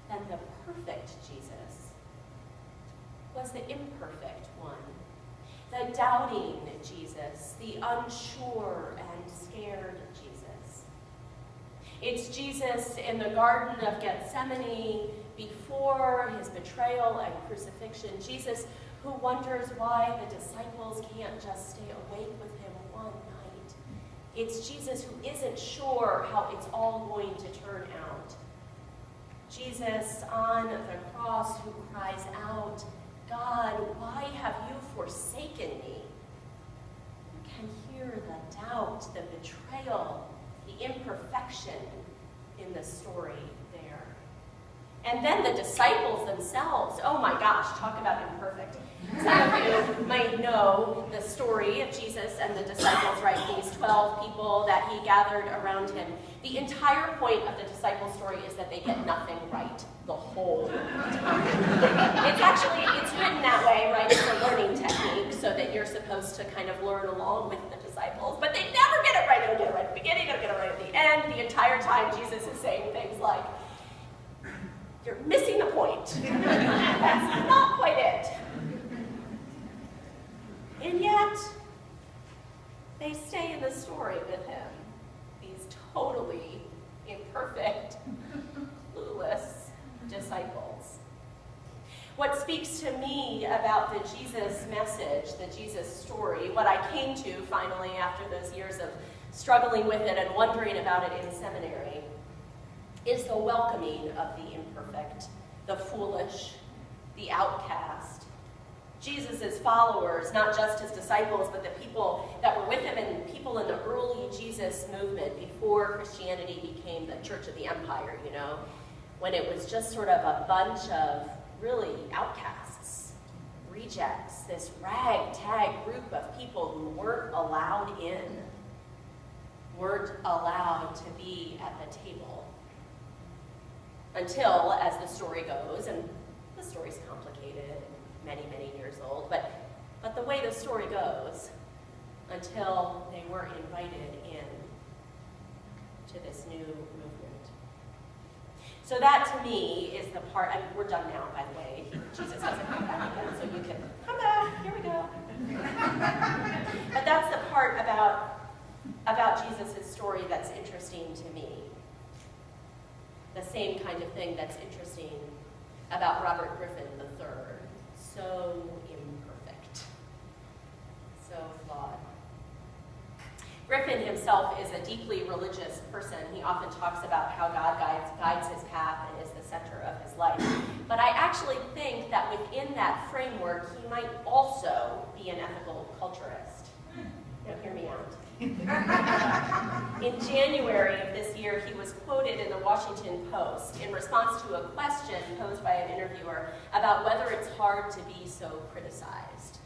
then the perfect Jesus was the imperfect one, the doubting Jesus, the unsure and scared Jesus. It's Jesus in the Garden of Gethsemane before his betrayal and crucifixion, Jesus who wonders why the disciples can't just stay awake with him one night. It's Jesus who isn't sure how it's all going to turn out. Jesus on the cross who cries out, God, why have you forsaken me? You can hear the doubt, the betrayal, the imperfection in the story there. And then the disciples themselves, oh my gosh, talk about imperfect. Some of you might know the story of Jesus and the disciples, right? These 12 people that he gathered around him. The entire point of the disciple story is that they get nothing right the whole time. It's written that way, right? It's a learning technique so that you're supposed to kind of learn along with the disciples, but they never get it right. They don't get it right at the beginning, they don't get it right at the end. The entire time Jesus is saying things like, you're missing the point. That's not quite it. And yet, they stay in the story with him. These totally imperfect, clueless disciples. What speaks to me about the Jesus message, the Jesus story, what I came to finally after those years of struggling with it and wondering about it in seminary, is the welcoming of the imperfect, the foolish, the outcast. Jesus' followers, not just his disciples, but the people that were with him and people in the early Jesus movement before Christianity became the Church of the Empire, you know, when it was just sort of a bunch of really outcasts, rejects, this ragtag group of people who weren't allowed in, weren't allowed to be at the table. Until, as the story goes, and the story's complicated, many, many years old, but the way the story goes, until they were invited in to this new movement. So that, to me, is the part, I mean, we're done now, by the way. Jesus hasn't come back again, so you can come back, here we go. But that's the part about Jesus' story that's interesting to me. The same kind of thing that's interesting about Robert Griffin III. So imperfect, so flawed. Griffin himself is a deeply religious person. He often talks about how God guides his path and is the center of his life. But I actually think that within that framework, he might also be an ethical culturist. Now, hear me out. In January of this year, he was quoted in the Washington Post in response to a question posed by an interviewer about whether it's hard to be so criticized.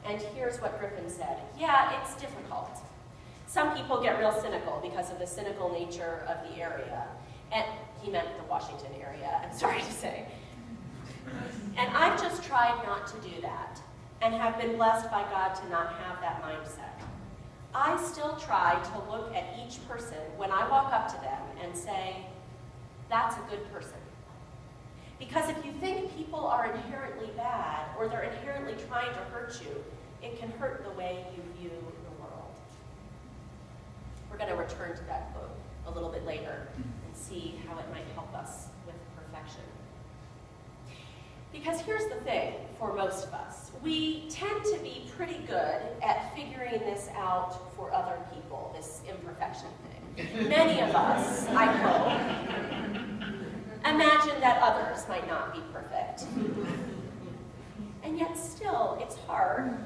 And here's what Griffin said. Yeah, it's difficult. Some people get real cynical because of the cynical nature of the area. And he meant the Washington area, I'm sorry to say. And I've just tried not to do that and have been blessed by God to not have that mindset. I still try to look at each person when I walk up to them and say, that's a good person. Because if you think people are inherently bad or they're inherently trying to hurt you, it can hurt the way you view the world. We're going to return to that quote a little bit later and see how it might help us with perfection. Because here's the thing for most of us. We tend to be pretty good at figuring this out for other people, this imperfection thing. Many of us, I hope, imagine that others might not be perfect. And yet still, it's hard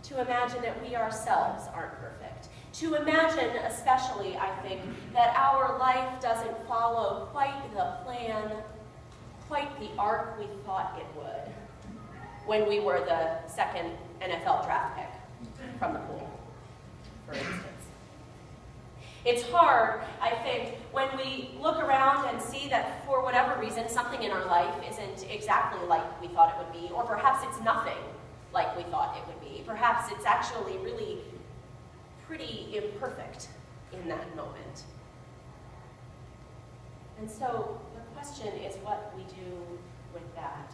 to imagine that we ourselves aren't perfect. To imagine, especially, I think, that our life doesn't follow quite the plan, quite the arc we thought it would when we were the second NFL draft pick from the pool, for instance. It's hard, I think, when we look around and see that for whatever reason, something in our life isn't exactly like we thought it would be, or perhaps it's nothing like we thought it would be. Perhaps it's actually really pretty imperfect in that moment. And so the question is what we do with that.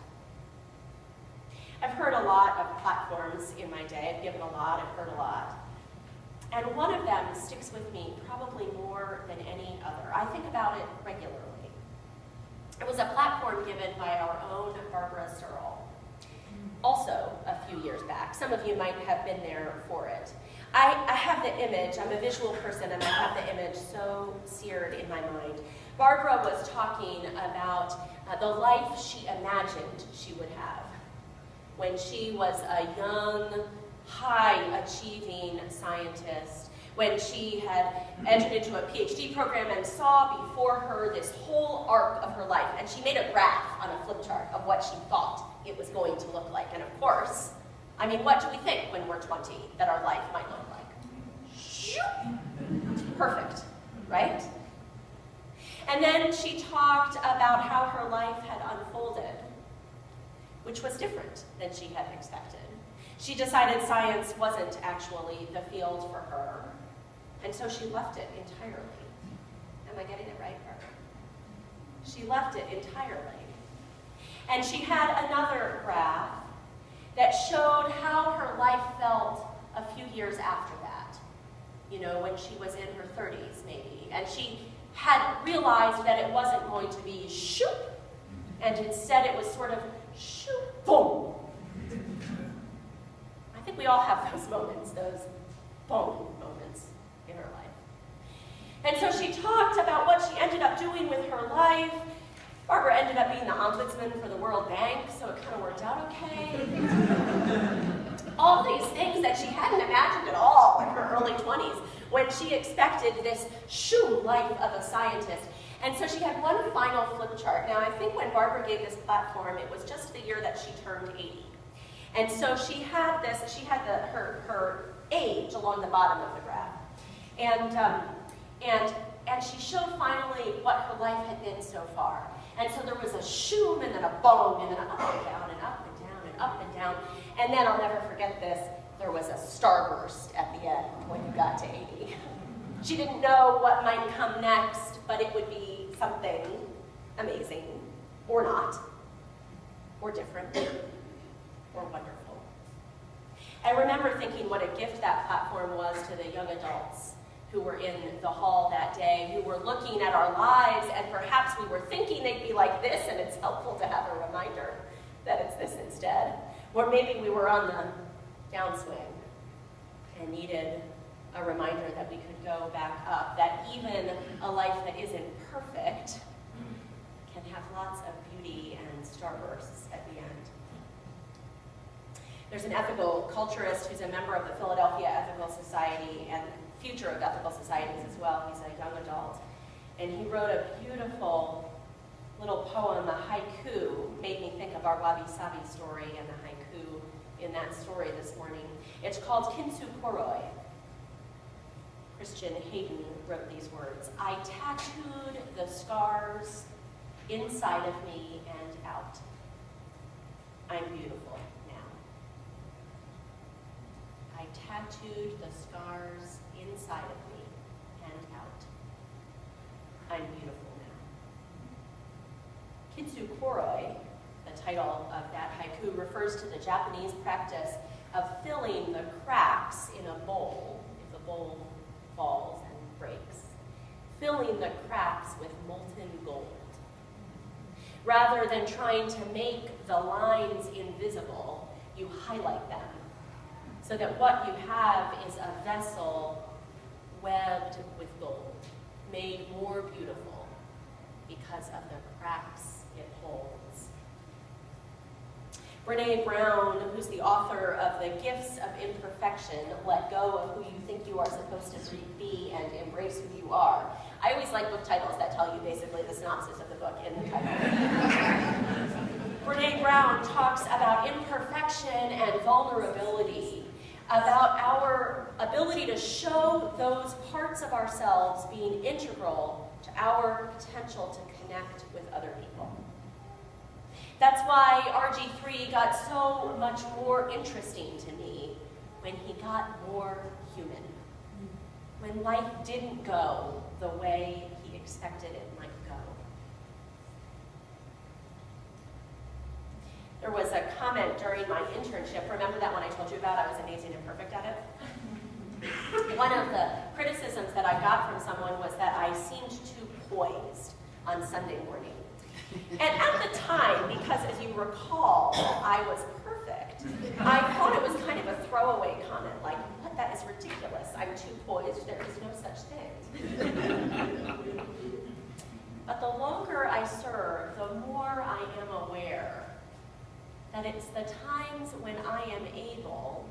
I've heard a lot of platforms in my day. I've given a lot, I've heard a lot. And one of them sticks with me probably more than any other. I think about it regularly. It was a platform given by our own Barbara Searle, also a few years back. Some of you might have been there for it. I have the image, I'm a visual person, and I have the image so seared in my mind. Barbara was talking about the life she imagined she would have when she was a young, high-achieving scientist, when she had entered into a PhD program and saw before her this whole arc of her life. And she made a graph on a flip chart of what she thought it was going to look like. And of course, I mean, what do we think when we're 20 that our life might look like? Perfect, right? And then she talked about how her life had unfolded, which was different than she had expected. She decided science wasn't actually the field for her, and so she left it entirely. Am I getting it right, Barbara? She left it entirely. And she had another graph that showed how her life felt a few years after that. You know, when she was in her 30s, maybe. And she had realized that it wasn't going to be shoop, and instead it was sort of shoop, boom. I think we all have those moments, those boom moments in our life. And so she talked about what she ended up doing with her life. Barbara ended up being the ombudsman for the World Bank, so it kind of worked out okay. All these things that she hadn't imagined at all in her early 20s when she expected this shoo life of a scientist. And so she had one final flip chart. Now, I think when Barbara gave this platform, it was just the year that she turned 80. And so she had this, she had her age along the bottom of the graph. And she showed finally what her life had been so far. And so there was a shoom and then a boom and then an up and down and up and down and up and down. And then I'll never forget this, there was a starburst at the end when you got to 80. She didn't know what might come next, but it would be something amazing, or not, or different, or wonderful. I remember thinking what a gift that platform was to the young adults who were in the hall that day, who were looking at our lives, and perhaps we were thinking they'd be like this, and it's helpful to have a reminder that it's this instead. Or maybe we were on the downswing and needed a reminder that we could go back up, that even a life that isn't perfect can have lots of beauty and starbursts at the end. There's an ethical culturist who's a member of the Philadelphia Ethical Society and future of ethical societies as well. He's a young adult. And he wrote a beautiful little poem, a haiku, made me think of our wabi-sabi story and the haiku in that story this morning. It's called Kintsukuroi. Christian Hayden wrote these words: I tattooed the scars inside of me and out. I'm beautiful now. I tattooed the scars inside of me and out. I'm beautiful now. Kintsukuroi, the title of that haiku, refers to the Japanese practice of filling the cracks in a bowl, if the bowl falls and breaks, filling the cracks with molten gold. Rather than trying to make the lines invisible, you highlight them so that what you have is a vessel webbed with gold, made more beautiful because of the cracks it holds. Brené Brown, who's the author of The Gifts of Imperfection, Let Go of Who You Think You Are Supposed to Be and Embrace Who You Are. I always like book titles that tell you basically the synopsis of the book in the title. Brené Brown talks about imperfection and vulnerability, about our ability to show those parts of ourselves being integral to our potential to connect with other people. That's why RG3 got so much more interesting to me when he got more human. When life didn't go the way he expected it might go. There was a comment during my internship. Remember that one I told you about? I was amazing and perfect at it? One of the criticisms that I got from someone was that I seemed too poised on Sunday morning. And at the time, because as you recall, I was perfect, I thought it was kind of a throwaway comment, like, what, that is ridiculous. I'm too poised, there is no such thing. But the longer I serve, the more I am aware that it's the times when I am able,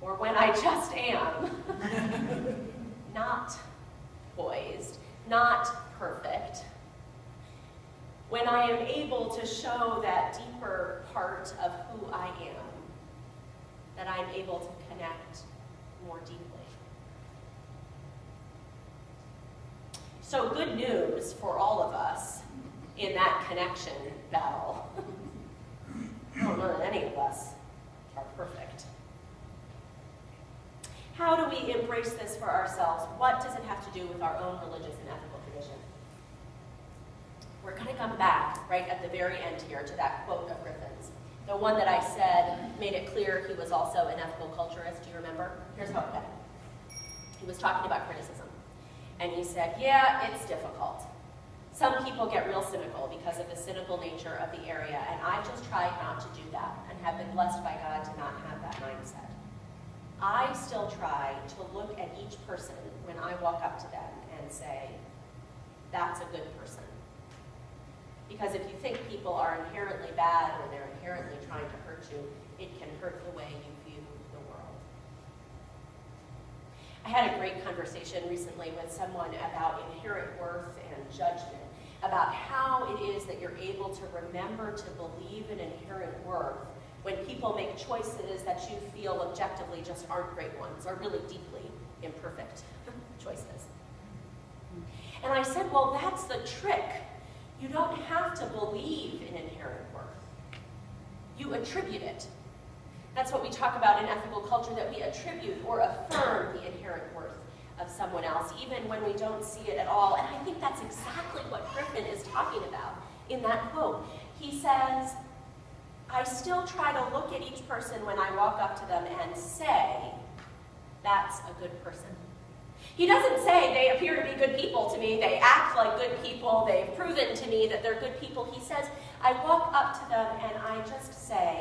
or when I just am, not poised, not perfect, when I am able to show that deeper part of who I am, that I'm able to connect more deeply. So good news for all of us in that connection battle. I don't know that any of us are perfect. How do we embrace this for ourselves? What does it have to do with our own religious and ethical tradition? We're going to come back right at the very end here to that quote of Griffin's. The one that I said made it clear he was also an ethical culturist. Do you remember? Here's how it went. He was talking about criticism. And he said, yeah, it's difficult. Some people get real cynical because of the cynical nature of the area, and I've just tried not to do that and have been blessed by God to not have that mindset. I still try to look at each person when I walk up to them and say, that's a good person. Because if you think people are inherently bad or they're inherently trying to hurt you, it can hurt the way you view the world. I had a great conversation recently with someone about inherent worth and judgment, about how it is that you're able to remember to believe in inherent worth when people make choices that you feel objectively just aren't great ones, or really deeply imperfect choices. And I said, well, that's the trick. You don't have to believe in inherent worth. You attribute it. That's what we talk about in ethical culture, that we attribute or affirm the inherent worth of someone else, even when we don't see it at all. And I think that's exactly what Griffin is talking about in that quote. He says, I still try to look at each person when I walk up to them and say, that's a good person. He doesn't say they appear to be good people to me, they act like good people, they've proven to me that they're good people. He says, I walk up to them and I just say,